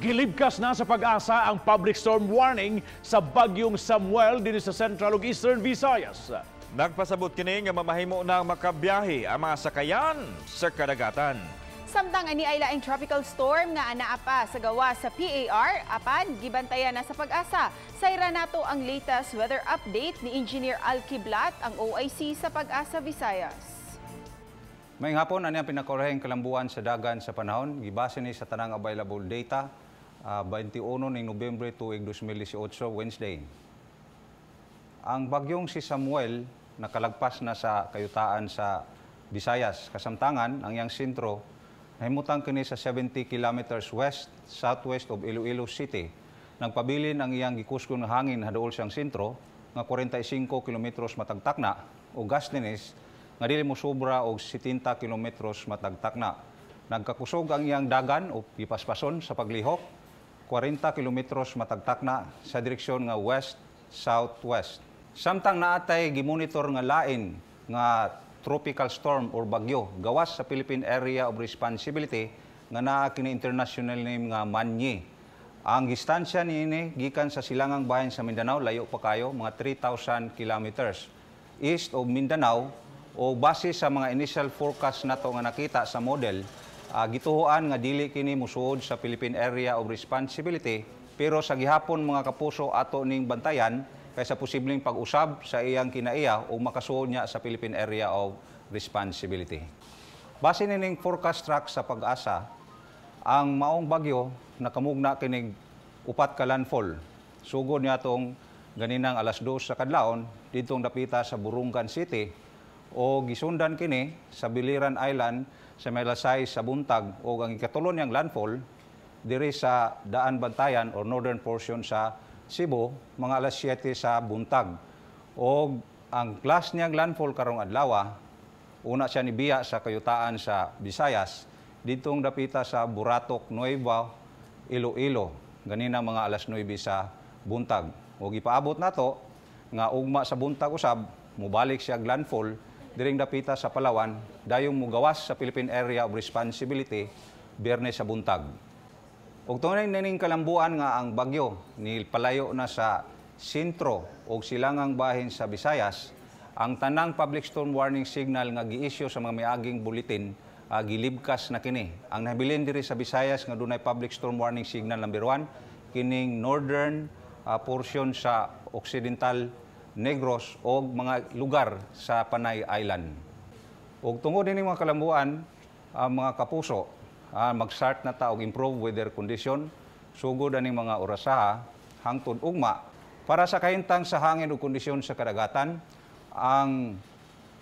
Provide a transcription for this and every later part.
Gilibkas na sa pag-asa ang public storm warning sa bagyong Samuel din sa Central ug Eastern Visayas. Nagpasabot kini nga mamahimo na makabiyahe ang mga sakayan sa kadagatan. Samtang ani ay laing tropical storm nga anaa pa sa gawa sa PAR, apan gibantayan na sa pag-asa. Sayra nato ang latest weather update ni Engineer Al Kiblat, ang OIC sa Pag-asa Visayas. May hapon, ano ang pinakoreheng kalambuan sa dagan sa panahon? Gibase ni sa tanang available data, 21 ng Nobyembre tuig 2018, Wednesday. Ang bagyong si Samuel nakalagpas na sa kayutaan sa Visayas. Kasamtangan, ang iyang sentro, nahimutang kini sa 70 kilometers southwest of Iloilo City. Nagpabilin ang iyang gikuskon nga hangin haduol siyang sentro, nga 45 kilometros matagtakna, o gaslinis, nga dili mo sobra og 70 kilometros matagtakna. Nagkakusog ang iyang dagan o ipaspason sa paglihok, 40 kilometros matagtakna sa direksyon nga west-southwest. Samtang naatay gimonitor nga lain nga tropical storm or bagyo gawas sa Philippine Area of Responsibility nga naa kini international name nga Manye. Ang distansya niini gikan sa silangang bahin sa Mindanao layo pa kayo mga 3,000 kilometers east of Mindanao, o base sa mga initial forecast nato nga nakita sa model, gituhuan nga dili kini musuod sa Philippine Area of Responsibility, pero sa gihapon mga kapuso ato ning bantayan kaysa posibleng pag-usab sa iyang kinaiya o makasuod niya sa Philippine Area of Responsibility. Base nining forecast track sa Pag-asa, ang maong bagyo nakamugna kinig upat ka landfall. Sugod niya tong ganinang alas 2 sa kadlawon ditong dapita sa Burungan City, o gisundan kini sa Biliran Island sa Melasay sa buntag, o ang ikatulon niyang landfall diri sa Daan Bantayan or northern portion sa Cebu mga alas 7 sa buntag. O ang class niyang landfall karong adlaw, una siya nibiya sa kayutaan sa Visayas ditong dapita sa Buratok, Nueva, Iloilo ganina mga alas 9 sa buntag. O gipaabot nato nga ugma sa buntag usab mubalik siya landfall diring dapita sa Palawan, dayong mugawas sa Philippine Area of Responsibility, Biyernes sa buntag. Ug tunay nining kalambuan nga ang bagyo ni palayo na sa sentro o silangang bahin sa Visayas, ang tanang public storm warning signal nga gi-issue sa mga miaging bulletin gilibkas na kini. Ang nabilin diri sa Visayas nga dunay public storm warning signal number 1 kining northern portion sa Occidental Negros o mga lugar sa Panay Island. Ug tungod ini mga kalambuan, mga kapuso, mag-start na ta og improve weather condition sugod aning mga orasaha hangtod ugma para sa kahintang sa hangin ug kondisyon sa kadagatan. Ang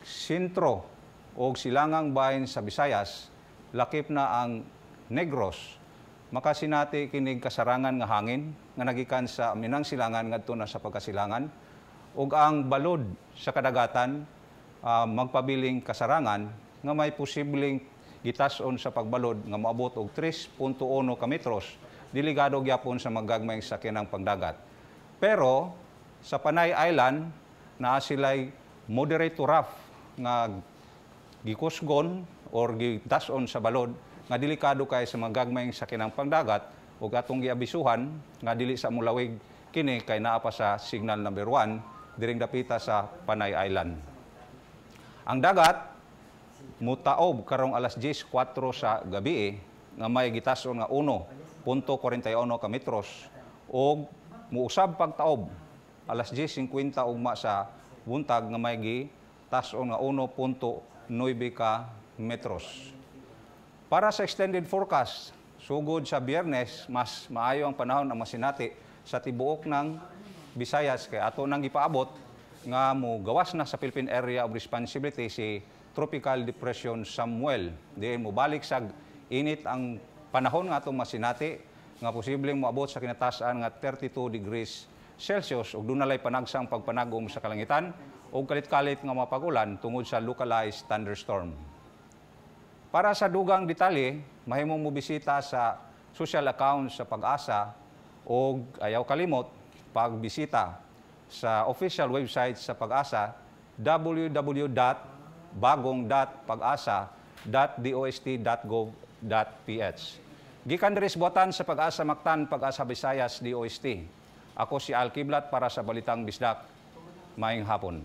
sentro o silangang bahin sa Visayas lakip na ang Negros, makasinati kinig kasarangan nga hangin nga nagikan sa Minang Silangan ngadto na sa pagkasilangan, ug ang balod sa kadagatan magpabiling kasarangan nga may posibleng gitason sa pagbalod nga moabot og 3.1 ka metros, delikado gyapon sa magagmayng sakyanang pangdagat. Pero sa Panay Island naa sila'y moderate to rough nga gikusgon or gitason sa balod nga delikado kay sa magagmayng sakyanang pangdagat, ug atong giabisuhan nga dili sa mulawig kini kay naa pa sa signal number 1 diring dapita sa Panay Island. Ang dagat mutaob karong alas 10:04 sa gabi nga may gitason nga 1.41 ka metros, o muusab pagtaob alas 10:50 ugma sa buntag nga may gitason nga 1.9 ka metros. Para sa extended forecast, sugod sa Biyernes, mas maayo ang panahon ang masinati sa tibuok ng Visayas, kay ato nang gipaabot nga mo gawas na sa Philippine Area of Responsibility si Tropical Depression Samuel. Di mo balik sa init ang panahon nga atong masinati nga posibleng moabot sa kinatasan nga 32 degrees Celsius, ug dunalay panagsang pagpanagom sa kalangitan ug kalit-kalit nga mapagulan tungod sa localized thunderstorm. Para sa dugang detalye, mahimong mo bisita sa social account sa Pag-asa, ug ayaw kalimot pagbisita sa official website sa Pag-asa, www.bagong.pagasa.dost.gov.ph. Gikan diri sa buhatan sa Pag-asa Mactan, Pag-asa Visayas, DOST. Ako si Al Kiblat para sa Balitang Bisdak. Maayong hapon.